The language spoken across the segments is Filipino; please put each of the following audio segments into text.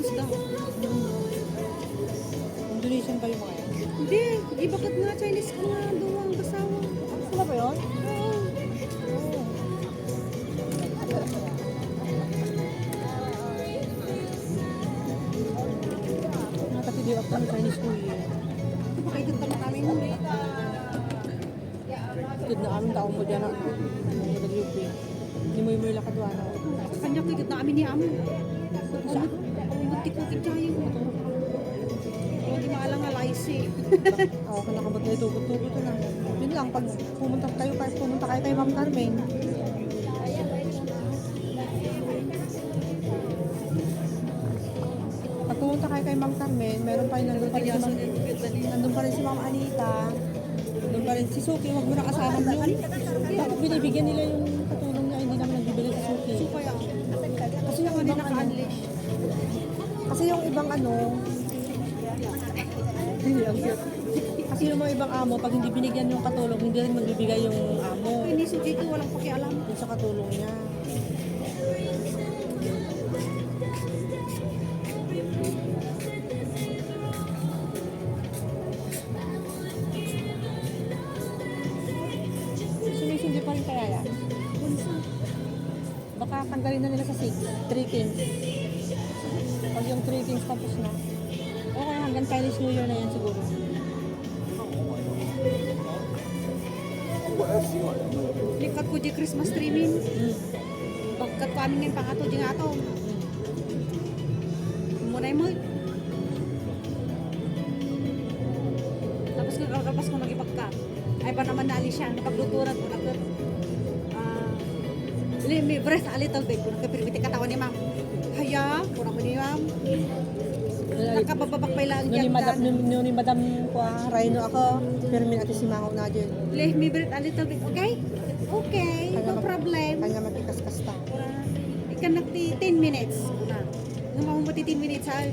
isda. Indonesian ba yung mga yan? Hindi, iba kat nga Chinese ka nga duwang kasawa. Sila ba yun? Oo. Nakatid ako ng Chinese New Year. Pakaitan ka na kami nun. Kid na aming taong mo dyan na nag-UP. Hindi mo yung lakad wa na. Kanya kikit na kami ni Amo. Umutik-utik tayo. Hindi maalang alaysi. Ako ka nakabot na itugot-tugot na. Yun lang, pag pumunta kayo kay Ma'am Carmen. Pag pumunta kayo kay Ma'am Carmen, meron pa rin nandun pa rin si Ma'am Anita. Nandun pa rin si Suki, wag mo na kasama yun. Bakit binibigyan nila yung katulong niya, hindi naman nagbibigay si Suki. So kaya, Kasi yung ibang naka-unleash. kasi yung ibang kasi yung mga ibang amo, pag hindi binigyan yung katulong, hindi rin magbibigay yung amo. Hindi si Jake walang pakialam. Dun sa katulong niya. Sumisindi pa rin kaya yan. Baka tanggalin na nila sa 6, 3 kings. Pag yung 3 kings tapos na. Okay, hanggang Chinese New Year na yan siguro. Likat ko di Christmas streaming. Pagkat ko amin ngayon pangato di nga ato. Munay mo. Tapos kagagapas ko nagipagkat. Ay ba naman naali siya. Napagluturan ko nakit. Limi breath a little bit. Kung nakapirmiti katawan ni ma'am. Haya. Kurang mo ni ma'am. Nakabababak lang Ni Madam Rhino ako, pero min ati si Mango na dyan. Let me breathe a little bit, okay? Okay, no problem. Kanya magkikas-kas ta. Ikan nagti 10 minutes. Nung mamumati 10 minutes ha.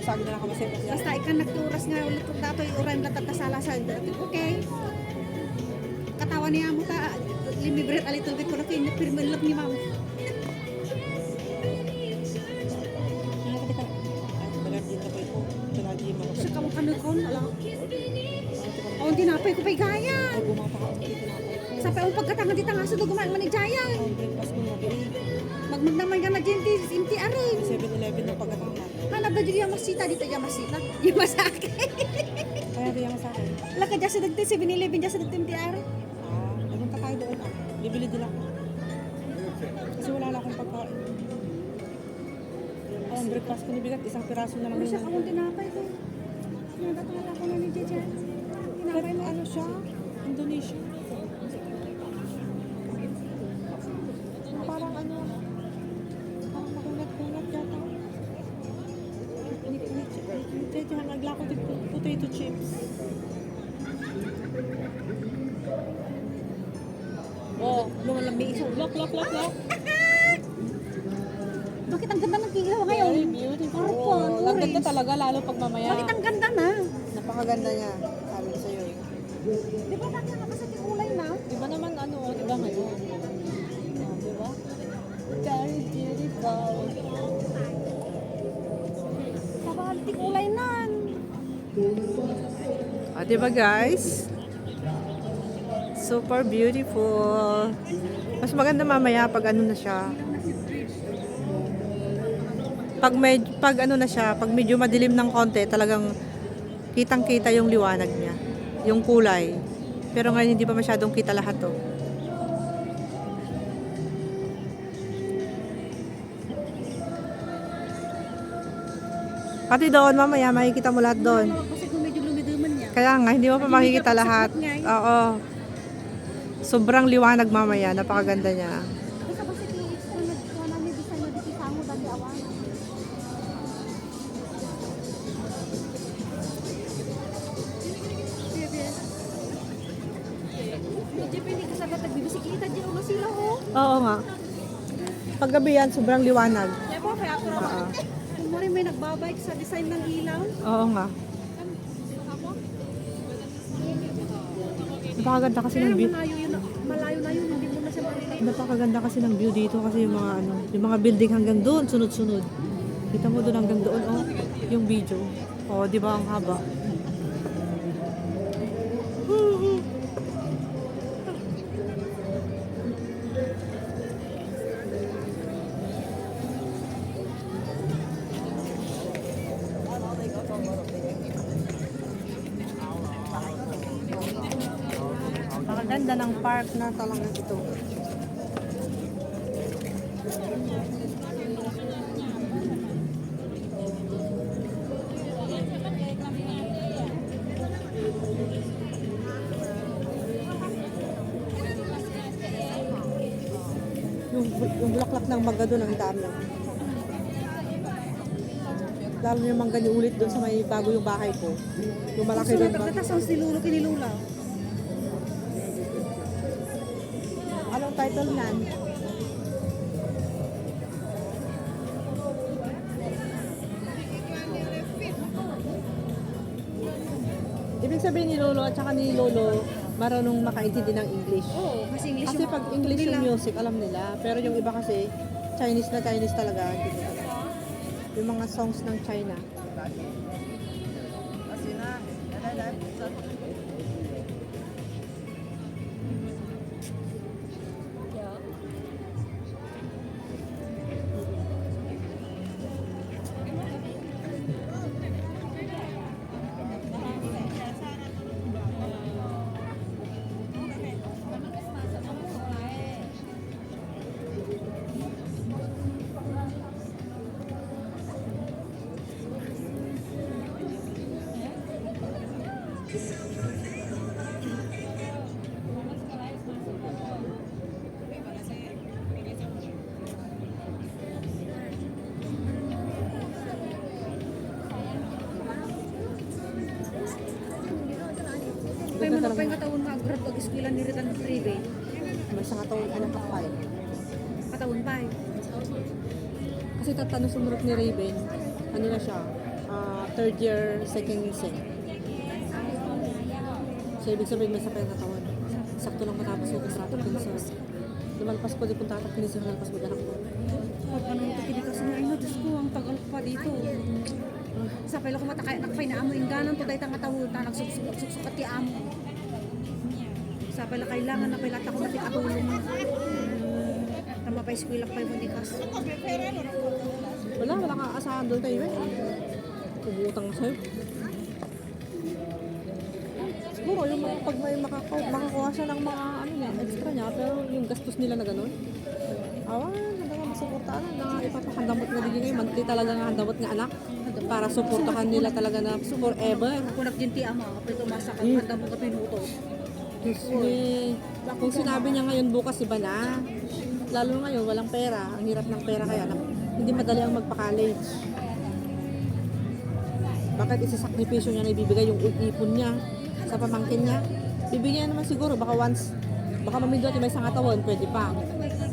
Kasagi na lang kami sa Basta ikan nagturas nga ulit kung dato yung uran latat kasala sa okay? Katawan niya mo ta. Let me breathe a little bit. Kung nakipirmalap ni ma'am. Sa kamang kanukon, alam. O, hindi napay ko pa'y gaya. Sa pa'y pagkatangan di tangaso do gumaan manigaya. Magmagnaman ka na dyan, inti arin. 7-Eleven na pagkatama. Hanap na dyan yung masita, dito yung masita. Yung masake. Kaya diyan sa akin. Laka dyan sa dagti, 7-Eleven dyan sa dagti inti arin. Nagpunta tayo doon. Bibili din ako. Kasi wala na akong pagkain. Ang breakfast ko nibigat, isang piraso na lang Ano yun. siya kamong tinapay ko? Nagkatala ko na ni dyan. Tinapay mo. Ano siya? Indonesia. Parang parang makunat-kunat yata. Hindi, naglako din potato chips. Oh, lumalami isa. Look. Bakit ang ganda ng kilaw ngayon? Very beautiful. Purple, Ang ganda orange. talaga, lalo pag mamaya. Bakit ang ganda na? Napakaganda niya. Sabi ko sa'yo eh. Di ba dati nakasat yung kulay na? Diba naman diba ngayon? Diba? Very beautiful. Sabalik kulay na. Diba guys? Super beautiful. Mas maganda mamaya pag ano na siya. Pag medyo madilim ng konti, talagang kitang-kita yung liwanag niya, yung kulay. Pero ngayon hindi pa masyadong kita lahat to. Pati doon mamaya makikita mo lahat doon. Kasi kung medyo lumiduman niya. Kaya nga hindi mo pa makikita lahat. Oo. Sobrang liwanag mamaya, napakaganda niya. Kasi kasi kung nagkuha namin design na dito sa mo dami awan. Medyo pili ka sa gatag bibisikleta dyan o masila ho. Oo nga. Paggabi yan, sobrang liwanag. Kaya po, kaya ako naman. Kung mo rin may nagbabike sa design ng ilaw. Oo nga. Napakaganda kasi ng view. Malayo na yun, hindi mo na siya maririnig. Napakaganda kasi ng view dito kasi yung mga building hanggang doon, sunod-sunod. Kita mo doon hanggang doon, oh, yung video. Oh, di ba ang haba? Napakaganda ng park na talaga ito. Yung bulaklak ng mangga doon ang dami. Lalo yung mangga niya ulit doon sa may bago yung bahay ko. Yung malaki Gusto doon. na pagkatas ni Lulo kinilula. Anong title nan? Ibig sabihin ni Lolo at saka ni Lolo marunong makaintindi ng English. Oo, kasi English Kasi yung pag English yung nila. music, alam nila. Pero yung iba kasi, Chinese na Chinese talaga. Hindi nila alam. Yung mga songs ng China. Kaya mo na pa yung katawon ka, grad o gisquilan ni Ritan Tribe. May isang katawin anak ka five. Katawon pa eh. Kasi tatanong sumunod ni Raven, ano na siya, third year, second sem. So, ibig sabihin may sakay ang katawan. Sakto lang matapos ko kontrata pinsan. Lumalpas ko, di punta ka pinsan, lumalpas mo anak ko. Pag ano ito kinikas na, ay no, Diyos ko, ang tagal ko pa dito. Sa pala ko matakay, nakapay na amo, ingganan to dahil tang katawon, ta nagsuksuk at ti amo. Sa pala kailangan na pala ako natin atulong. Tama pa eskwela pa yung kinikas. Wala kang aasahan doon kayo eh. Ubutang na sa'yo. Siguro yung mga pag may makakuha siya ng mga ano niya, extra niya, pero yung gastos nila na gano'n. Awan, handa nga masuportahan na ipapakandamot nga din ngayon. Monthly talaga nga handamot nga anak. Para suportahan nila talaga na forever. Kung nagdinti amo, kapag tumasa ka, handa mo ka pinuto. Diyos me. Kung sinabi niya ngayon bukas iba na. Lalo ngayon walang pera. Ang hirap ng pera kaya hindi madali ang magpa-college. Bakit isasakripisyo niya na ibibigay yung ipon niya sa pamangkin niya? Bibigyan naman siguro baka once, baka mamindot may isang atawon, pwede pa.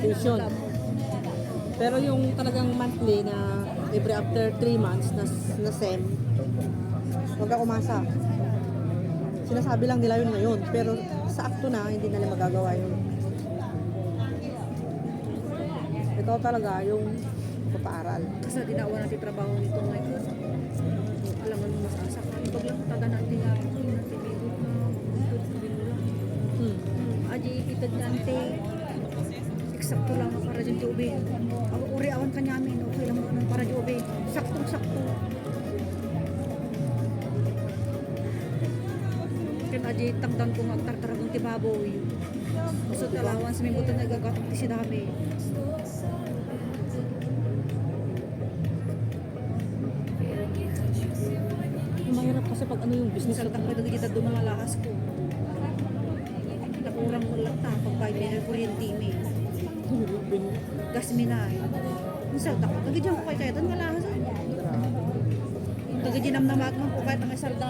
Tuition. Pero yung talagang monthly na every after 3 months na SEM, huwag ka umasa. Sinasabi lang nila yun ngayon, pero sa akto na, hindi nila magagawa yun. Ito talaga yung papaaral. Kasi dinawa natin trabaho nito ngayon. Alam mo masasa ka. Pag lang taga natin nga, aji itad nante. Eksakto lang para dyan di ube. Ako uri awan ka namin, okay lang mo para di ube. Saktong-sakto. Kan aji tangdang ko nga tartaragong ti baboy. Gusto talawan sa may butan nagagatok ti si dami. Mahirap kasi pag ano yung business Saltang pa dagi kita doon mga lahas ko. Nakurang mo lang ta pag bayad na kuryente mi. Gas mi na. Yung salta ko, dagi dyan ko kaya doon nga lahas. Dagi dyan namnamag man po kahit ang salta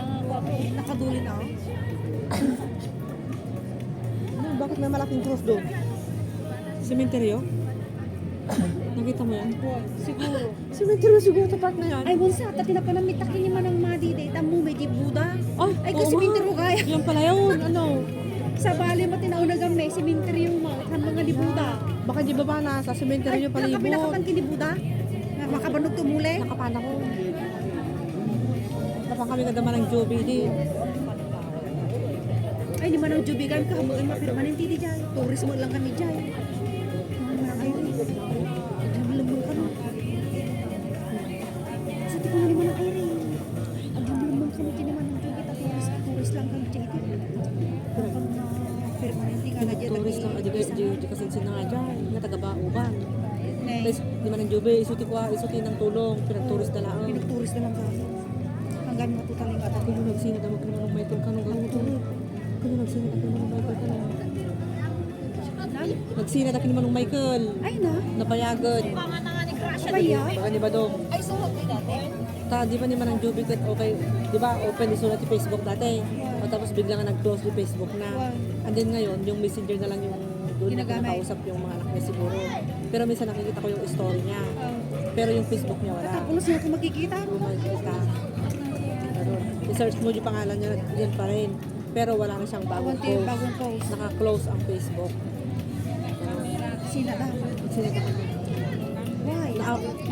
nakadulin ako. Bakit may malaking cross doon? Cementerio? Nakita mo yan? Siguro. Cementerio siguro sa park na yan. Ay, bunsa, tati na panamitak ni man ang madi, tamo may di Buda. Ay, oo kasi nga. mintero gaya. Yan pala yun, ano? Sa bali mo tinauna gamay, si minteryo mo, sa mga di Buda. Baka di ba ba na sa cementerio Ay, palibot? nakapinakan ki di Buda? Makabanog tumuli. Nakapana ko. Tapang kami kadama ng Joby din. Ay, di man ang jubigan ka, hamuin mapirmanente di dyan. Tourism lang kami dyan. Ay, lumulong ka no. Sa tipo nga naman ang aire. Ang lumulong kami dyan naman ang jubit at tourist lang kami dyan. Pero pag permanente ka na dyan. Tourist lang, di kasi sinanga dyan. Nga taga-Bauban. Nay, Tapos, di man ng Joby, isuti ng tulong. Pinag-tourist na lang. pinag-tourist na lang kami. Hanggang matutaling ka. Kung yung nagsinad, amag naman ng Michael Kano. Kung yung nagsinad, ako naman ng Michael Kano. Nagsinad, ako naman ng Michael. Ay na, Napayagan. kaya. Baka ni ba dong? Di ba naman ang Joby kat okay, di ba open isulat yung Facebook dati. O tapos bigla nga nag-close yung Facebook na. And then ngayon, yung messenger na lang yung doon na Ginagamit. nakausap yung mga anak niya siguro. Pero minsan nakikita ko yung story niya. Pero yung Facebook niya wala. Tapos niya ako makikita. Kung makikita. Pero, i-search mo yung pangalan niya, yan pa rin. Pero wala na siyang bagong Awan tayo post. bagong post. Naka-close ang Facebook. Sina daw. Why?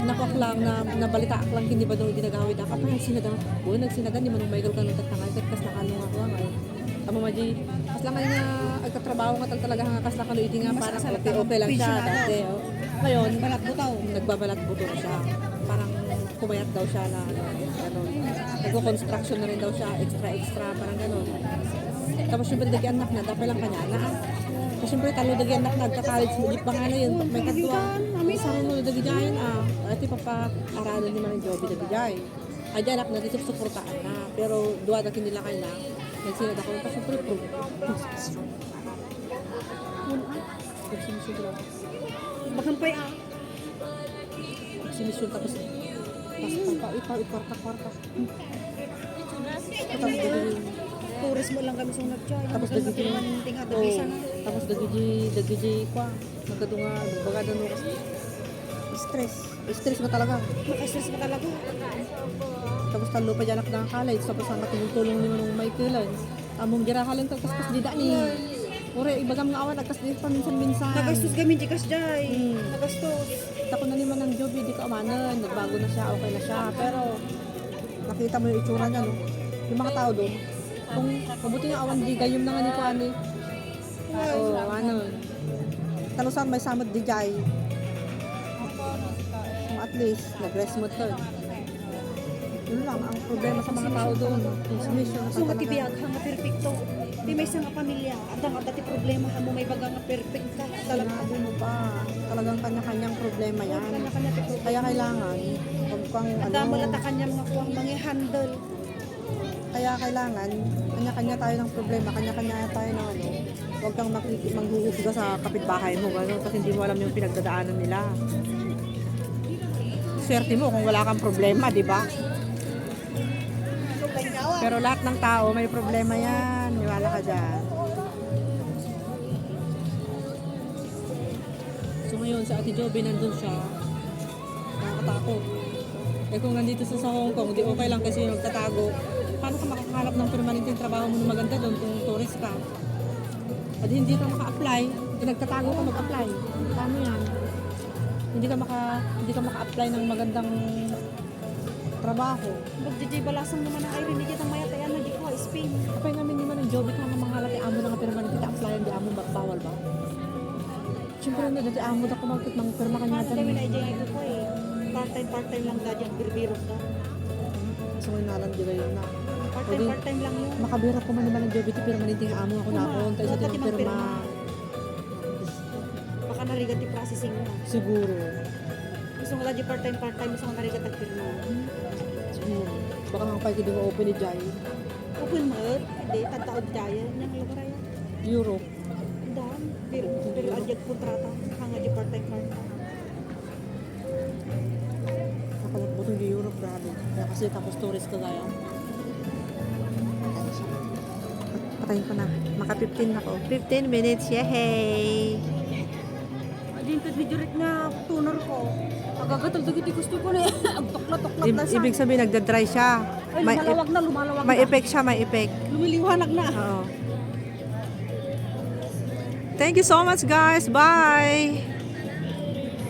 Nakuak lang na nabalita lang hindi ba daw ginagawid ang kapag sinagang buo nagsinagan di manong Michael kanong tatangay kas nakanong ako nga tama maji kas lang nga agkatrabaho nga talaga nga kas nakano iti nga parang okay lang siya dati oh. Ngayon Balat butaw. nagbabalat buto na siya parang kumayat daw siya na ano nagko-construction na rin daw siya extra parang gano'n tapos syempre dagi anak na dapat lang kanya na kasi syempre talo dagi anak nagka-college mo ba nga na yun pag may katwa may sarong mo dagi jayan ati papa-aralan ni man Joby dagi jay ay anak na dito suportaan na pero duwa dagi nila kay na nagsinad ako kasi syempre pro Bakang pay sinisyon tapos kwarta tapos dagi Tourist mo lang kami sa nagchay. Tapos dagi tingad oh, bisa na. tapos dagi kwa nagkadunga baga dano stress mo talaga Maka-stress mo talaga. tapos talo pa dyan na college tapos ang tumutulong ni manong Michaelan among dira halin kaskas di da ni ore ibagam nga awan agkas di pa minsan Nagastos kami di kas jay. Nagastos. tako na ni manang Joby di ka amanan nagbago na siya okay na siya pero nakita mo yung itsura niya no yung mga tao doon kung mabuti nga awan di gayom na nga ni Kwani ano talusan may samad di jay at least nag-rest mo to yun lang ang problema sa mga tao doon yung submission So nga tibiyag nga perfecto. Di may isang pamilya. Adang dati problema mo may baga nga perfect ka. talagang mo pa talagang kanya-kanyang problema yan Kanya-kanya ti problema. kaya kailangan pag pang Ada malata kanya mga kuwang mga handle. kaya kailangan kanya-kanya tayo ng problema kanya-kanya tayo ng ano huwag kang manghuhusga sa kapitbahay mo gano'n kasi hindi mo alam yung pinagdadaanan nila swerte mo kung wala kang problema di ba pero lahat ng tao may problema yan niwala ka dyan so ngayon sa Ate Joby nandun siya nakakatakot eh kung nandito sa Hong Kong di okay lang kasi yung nagtatago paano ka makakahanap ng permanenteng trabaho mo na maganda doon kung tourist ka at hindi ka maka-apply nagtatago ka mag-apply paano yan hindi ka maka-apply ng magandang trabaho Bag di balasang naman ang ay rin kitang maya tayan na di ko Spain. kapay namin di man ang Joby ka nga mga halati amo na nga permanente ka apply di amo bawal ba siyempre na dati amo na kumagkit ng perma ka Ano niya kami na ijay ko eh. Part-time lang gadyan birbiro ka. so inalan di ba yun na Part-time lang yun. makabira ko man naman ang Joby ti permanente nga amo ako na ako tayo sa Dapat tinang yung perma Baka narigat yung processing mo. siguro Gusto mo gadyan part-time gusto mo narigat ang firma. baka nga pa'y kidong open ni Jai Open mo, hindi, tataod dyan. Yung lugar ay Europe daan. Pero adyan kontrata. Hanga di part-time. nakalagbutong di Europe grabe kaya kasi tapos tourist ka gaya patayin ko na maka 15 ako 15 minutes yehey Adyan ka video rin nga tuner ko. Agagatol dagiti gusto ko na ang tuklat na sa. ibig sabihin nagda-dry siya Ay, lumalawag na. may effect siya may effect Lumiliwanag na. oo thank you so much guys bye